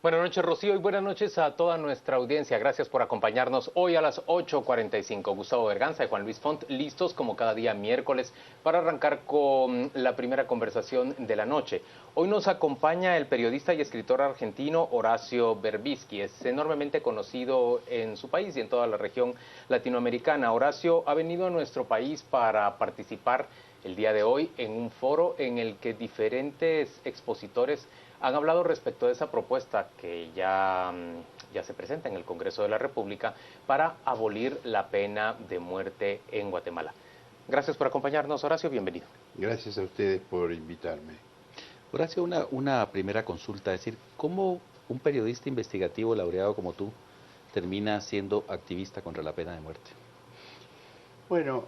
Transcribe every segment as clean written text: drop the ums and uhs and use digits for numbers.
Buenas noches, Rocío, y buenas noches a toda nuestra audiencia. Gracias por acompañarnos hoy a las 8:45. Gustavo Berganza y Juan Luis Font, listos como cada día miércoles para arrancar con la primera conversación de la noche. Hoy nos acompaña el periodista y escritor argentino Horacio Berbisky. Es enormemente conocido en su país y en toda la región latinoamericana. Horacio ha venido a nuestro país para participar el día de hoy en un foro en el que diferentes expositores han hablado respecto de esa propuesta que ya se presenta en el Congreso de la República para abolir la pena de muerte en Guatemala. Gracias por acompañarnos, Horacio, bienvenido. Gracias a ustedes por invitarme. Horacio, una primera consulta, es decir, ¿cómo un periodista investigativo laureado como tú termina siendo activista contra la pena de muerte? Bueno,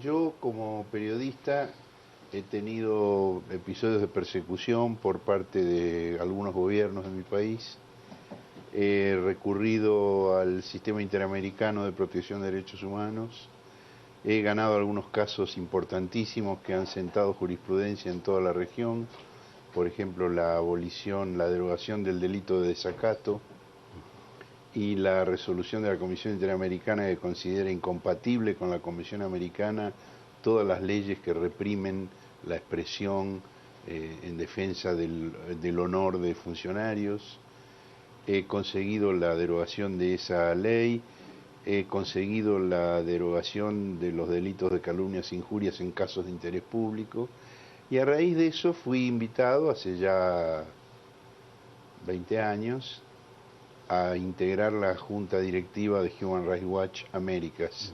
yo como periodista he tenido episodios de persecución por parte de algunos gobiernos de mi país. He recurrido al Sistema Interamericano de Protección de Derechos Humanos. He ganado algunos casos importantísimos que han sentado jurisprudencia en toda la región. Por ejemplo, la abolición, la derogación del delito de desacato y la resolución de la Comisión Interamericana que considera incompatible con la Convención Americana todas las leyes que reprimen la expresión en defensa del honor de funcionarios. He conseguido la derogación de esa ley, he conseguido la derogación de los delitos de calumnias e injurias en casos de interés público, y a raíz de eso fui invitado hace ya 20 años a integrar la junta directiva de Human Rights Watch Américas.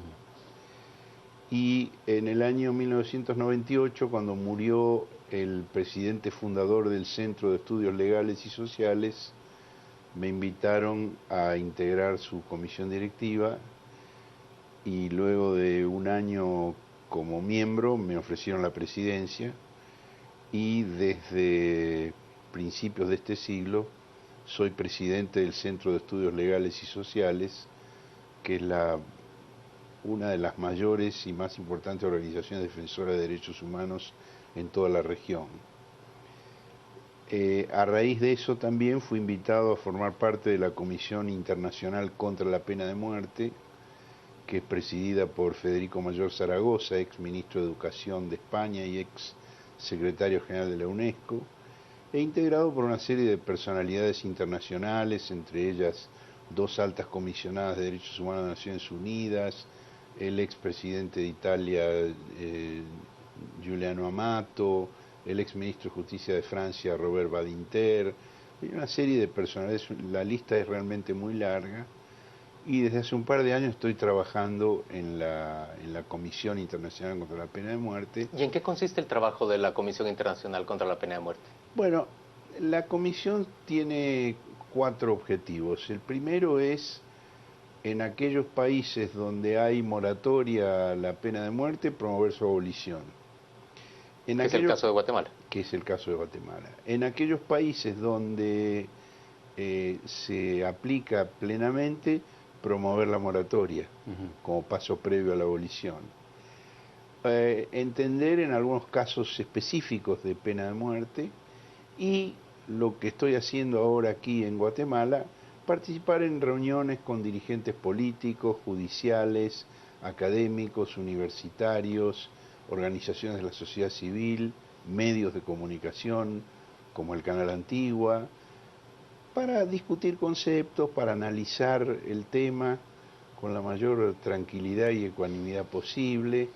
Y en el año 1998, cuando murió el presidente fundador del Centro de Estudios Legales y Sociales, me invitaron a integrar su comisión directiva, y luego de un año como miembro me ofrecieron la presidencia, y desde principios de este siglo soy presidente del Centro de Estudios Legales y Sociales, que es una de las mayores y más importantes organizaciones defensoras de derechos humanos en toda la región. A raíz de eso también fui invitado a formar parte de la Comisión Internacional contra la Pena de Muerte, que es presidida por Federico Mayor Zaragoza, ex ministro de Educación de España y ex secretario general de la UNESCO, e integrado por una serie de personalidades internacionales, entre ellas dos altas comisionadas de derechos humanos de Naciones Unidas, el expresidente de Italia, Giuliano Amato, el exministro de Justicia de Francia, Robert Badinter, y una serie de personalidades. La lista es realmente muy larga, y desde hace un par de años estoy trabajando en la Comisión Internacional contra la Pena de Muerte. ¿Y en qué consiste el trabajo de la Comisión Internacional contra la Pena de Muerte? Bueno, la comisión tiene 4 objetivos. El primero es, en aquellos países donde hay moratoria a la pena de muerte, promover su abolición. ¿Qué es el caso de Guatemala? Que es el caso de Guatemala. En aquellos países donde se aplica plenamente, promover la moratoria como paso previo a la abolición. Entender en algunos casos específicos de pena de muerte, y lo que estoy haciendo ahora aquí en Guatemala, participar en reuniones con dirigentes políticos, judiciales, académicos, universitarios, organizaciones de la sociedad civil, medios de comunicación como el Canal Antigua, para discutir conceptos, para analizar el tema con la mayor tranquilidad y ecuanimidad posible.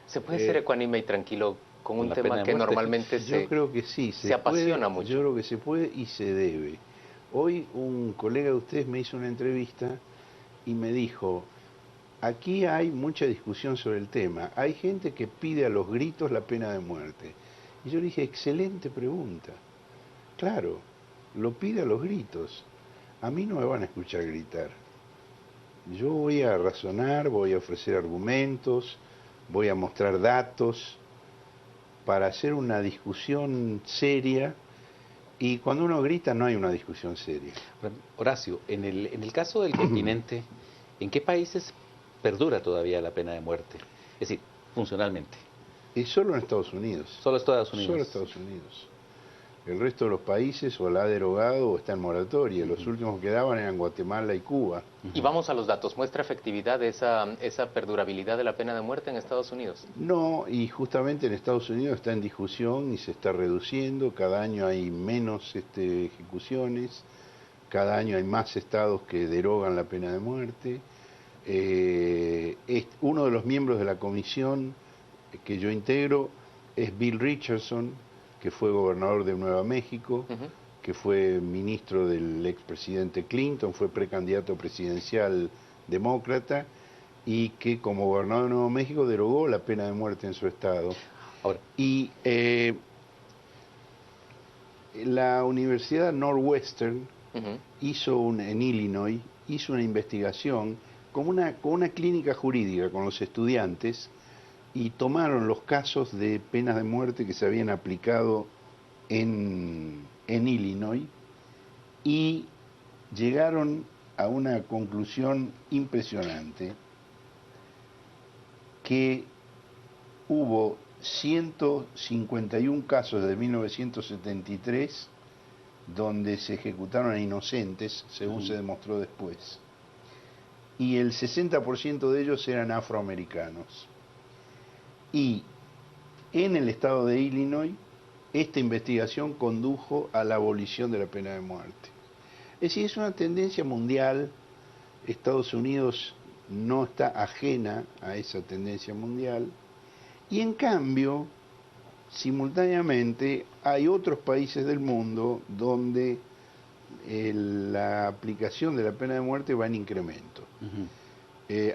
¿Se puede ser ecuánime y tranquilo con un tema que normalmente yo creo que sí, se apasiona mucho? Yo creo que se puede y se debe. Hoy un colega de ustedes me hizo una entrevista y me dijo: aquí hay mucha discusión sobre el tema, hay gente que pide a los gritos la pena de muerte. Y yo le dije: excelente pregunta. Claro, lo pide a los gritos. A mí no me van a escuchar gritar. Yo voy a razonar, voy a ofrecer argumentos, voy a mostrar datos para hacer una discusión seria, y cuando uno grita no hay una discusión seria. Horacio, en el caso del continente, ¿en qué países perdura todavía la pena de muerte? Es decir, funcionalmente. Y solo en Estados Unidos. Solo Estados Unidos. Solo Estados Unidos. El resto de los países o la ha derogado o está en moratoria. Los últimos que quedaban eran Guatemala y Cuba. Y vamos a los datos. ¿Muestra efectividad esa perdurabilidad de la pena de muerte en Estados Unidos? No, y justamente en Estados Unidos está en discusión y se está reduciendo. Cada año hay menos ejecuciones. Cada año hay más estados que derogan la pena de muerte. Uno de los miembros de la comisión que yo integro es Bill Richardson, que fue gobernador de Nueva México, que fue ministro del expresidente Clinton, fue precandidato presidencial demócrata y que como gobernador de Nuevo México derogó la pena de muerte en su estado. Ahora, Y la Universidad Northwestern en Illinois, hizo una investigación con una clínica jurídica con los estudiantes y tomaron los casos de penas de muerte que se habían aplicado en Illinois y llegaron a una conclusión impresionante, que hubo 151 casos de 1973 donde se ejecutaron a inocentes, según se demostró después, y el 60% de ellos eran afroamericanos. Y en el estado de Illinois, esta investigación condujo a la abolición de la pena de muerte. Es decir, es una tendencia mundial. Estados Unidos no está ajena a esa tendencia mundial. Y en cambio, simultáneamente, hay otros países del mundo donde la aplicación de la pena de muerte va en incremento.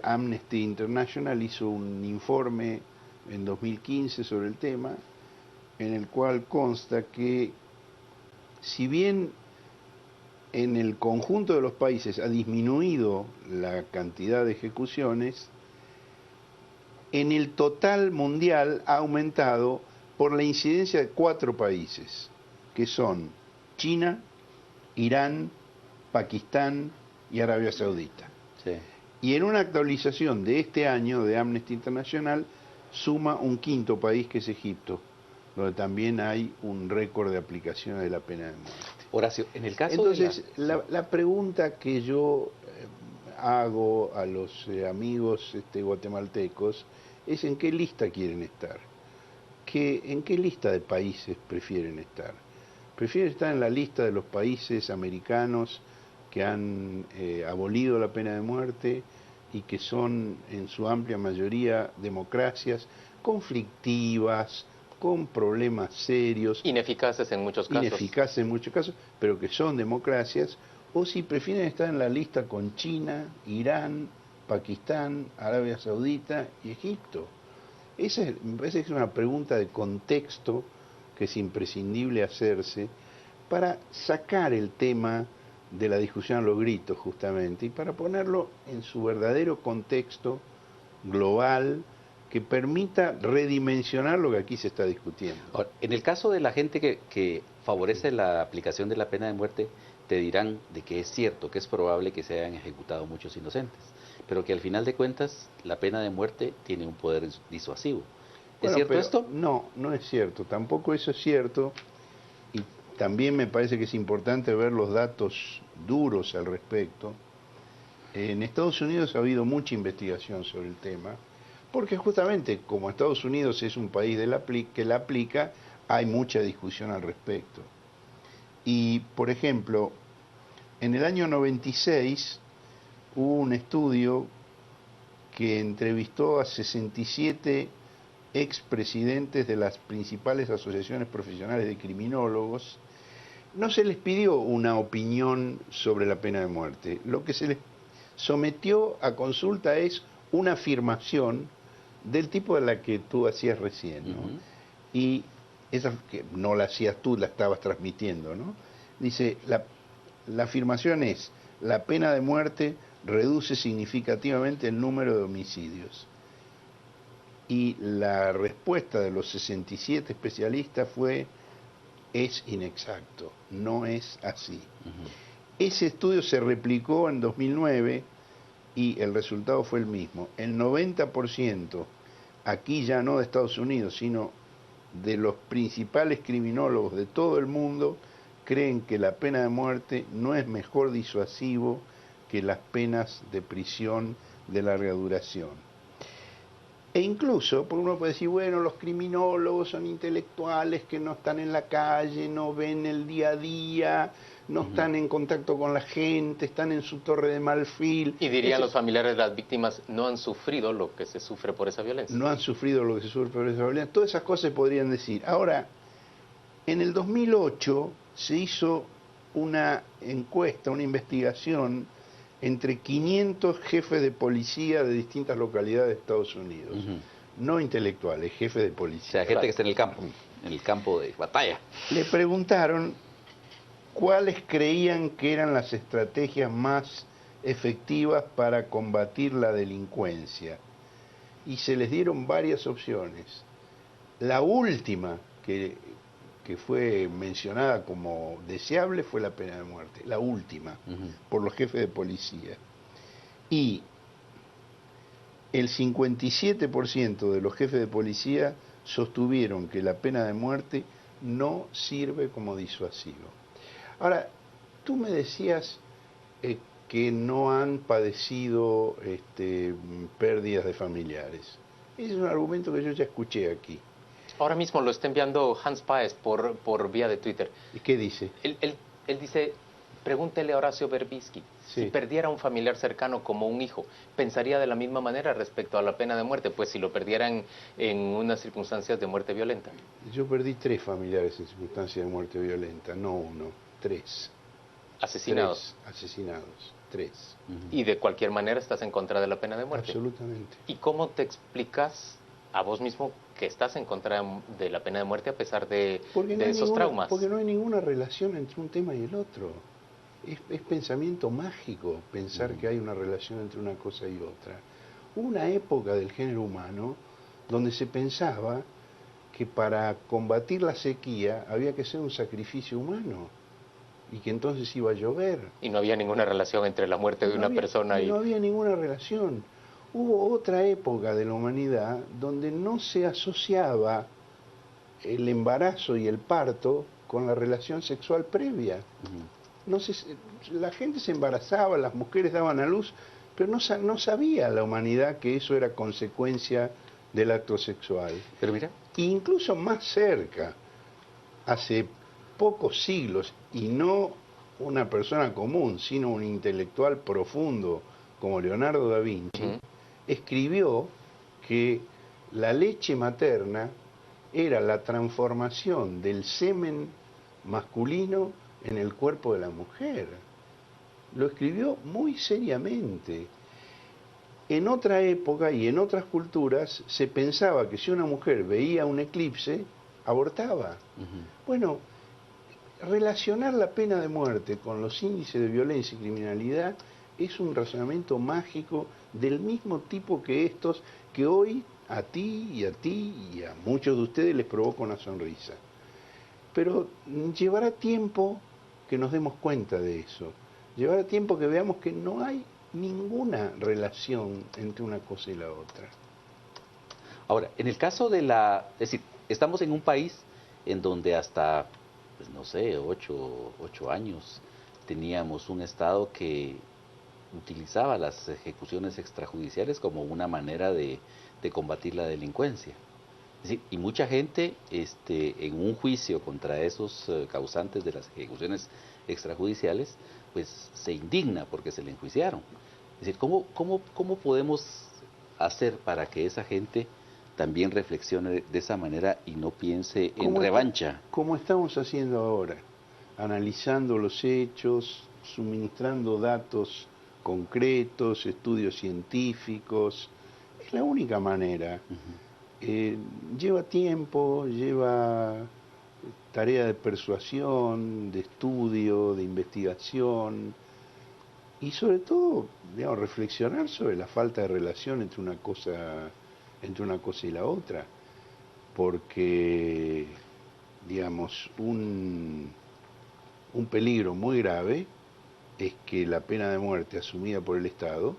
Amnesty International hizo un informe en 2015 sobre el tema, en el cual consta que si bien en el conjunto de los países ha disminuido la cantidad de ejecuciones, en el total mundial ha aumentado por la incidencia de 4 países, que son China, Irán, Pakistán y Arabia Saudita. sí. Y en una actualización de este año de Amnesty International suma un 5.º país, que es Egipto, donde también hay un récord de aplicación de la pena de muerte. Horacio, en el caso Entonces, la pregunta que yo hago a los amigos guatemaltecos es en qué lista quieren estar, en qué lista de países prefieren estar. Prefieren estar en la lista de los países americanos que han abolido la pena de muerte y que son en su amplia mayoría democracias conflictivas, con problemas serios, Ineficaces en muchos casos. Pero que son democracias, o si prefieren estar en la lista con China, Irán, Pakistán, Arabia Saudita y Egipto. Me parece que es una pregunta de contexto que es imprescindible hacerse para sacar el tema de la discusión a los gritos, justamente, y para ponerlo en su verdadero contexto global, que permita redimensionar lo que aquí se está discutiendo. Ahora, en el caso de la gente que favorece la aplicación de la pena de muerte, te dirán de que es cierto, que es probable que se hayan ejecutado muchos inocentes, pero que al final de cuentas la pena de muerte tiene un poder disuasivo. ¿Es cierto esto? No, no es cierto, tampoco eso es cierto, y también me parece que es importante ver los datos duros al respecto. En Estados Unidos ha habido mucha investigación sobre el tema, porque justamente como Estados Unidos es un país que la aplica, hay mucha discusión al respecto. Y, por ejemplo, en el año 96 hubo un estudio que entrevistó a 67 expresidentes de las principales asociaciones profesionales de criminólogos. No se les pidió una opinión sobre la pena de muerte. Lo que se les sometió a consulta es una afirmación del tipo de la que tú hacías recién, ¿no? Y esa que no la hacías tú, la estabas transmitiendo, ¿no? Dice, la afirmación es: la pena de muerte reduce significativamente el número de homicidios. Y la respuesta de los 67 especialistas fue: es inexacto, no es así. Ese estudio se replicó en 2009 y el resultado fue el mismo. El 90%, aquí ya no de Estados Unidos, sino de los principales criminólogos de todo el mundo creen que la pena de muerte no es mejor disuasivo que las penas de prisión de larga duración. E incluso, porque uno puede decir, bueno, los criminólogos son intelectuales que no están en la calle, no ven el día a día, no están en contacto con la gente, están en su torre de marfil. Y dirían los familiares de las víctimas, no han sufrido lo que se sufre por esa violencia. No han sufrido lo que se sufre por esa violencia. Todas esas cosas se podrían decir. Ahora, en el 2008 se hizo una encuesta, una investigación entre 500 jefes de policía de distintas localidades de Estados Unidos. No intelectuales, jefes de policía. O sea, gente que está en el campo de batalla. Le preguntaron cuáles creían que eran las estrategias más efectivas para combatir la delincuencia. Y se les dieron varias opciones. La última que fue mencionada como deseable fue la pena de muerte, la última, por los jefes de policía. Y el 57% de los jefes de policía sostuvieron que la pena de muerte no sirve como disuasivo. Ahora, tú me decías que no han padecido pérdidas de familiares. Ese es un argumento que yo ya escuché aquí. Ahora mismo lo está enviando Hans Páez por vía de Twitter. ¿Y qué dice? Él dice, pregúntele a Horacio Verbitsky, sí. Si perdiera a un familiar cercano como un hijo, ¿pensaría de la misma manera respecto a la pena de muerte? Pues si lo perdieran en unas circunstancias de muerte violenta. Yo perdí 3 familiares en circunstancias de muerte violenta, no 1, 3. Asesinados. 3 asesinados, 3. Y de cualquier manera estás en contra de la pena de muerte. Absolutamente. ¿Y cómo te explicas a vos mismo que estás en contra de la pena de muerte a pesar de esos traumas? Porque no hay ninguna relación entre un tema y el otro. Es pensamiento mágico pensar que hay una relación entre una cosa y otra. Hubo una época del género humano donde se pensaba que para combatir la sequía había que hacer un sacrificio humano y que entonces iba a llover. Y no había ninguna relación entre la muerte de una persona y... No había ninguna relación. Hubo otra época de la humanidad donde no se asociaba el embarazo y el parto con la relación sexual previa. No la gente se embarazaba, las mujeres daban a luz, pero no sabía la humanidad que eso era consecuencia del acto sexual. Pero mira, Incluso más cerca, hace pocos siglos, y no una persona común, sino un intelectual profundo como Leonardo da Vinci, escribió que la leche materna era la transformación del semen masculino en el cuerpo de la mujer. Lo escribió muy seriamente. En otra época y en otras culturas se pensaba que si una mujer veía un eclipse, abortaba. Bueno, relacionar la pena de muerte con los índices de violencia y criminalidad es un razonamiento mágico del mismo tipo que estos que hoy a ti y a muchos de ustedes les provoca una sonrisa. Pero llevará tiempo que nos demos cuenta de eso. Llevará tiempo que veamos que no hay ninguna relación entre una cosa y la otra. ahora, en el caso es decir, estamos en un país en donde hasta, pues no sé, 8 años teníamos un Estado que utilizaba las ejecuciones extrajudiciales como una manera de combatir la delincuencia. Es decir, y mucha gente en un juicio contra esos causantes de las ejecuciones extrajudiciales, pues se indigna porque se le enjuiciaron. Es decir, ¿cómo podemos hacer para que esa gente también reflexione de esa manera y no piense en revancha? Como estamos haciendo ahora, analizando los hechos, suministrando datos concretos, estudios científicos. Es la única manera. Lleva tiempo, lleva tarea de persuasión, de estudio, de investigación y sobre todo, digamos, reflexionar sobre la falta de relación entre una cosa y la otra, porque, digamos, un peligro muy grave es que la pena de muerte asumida por el Estado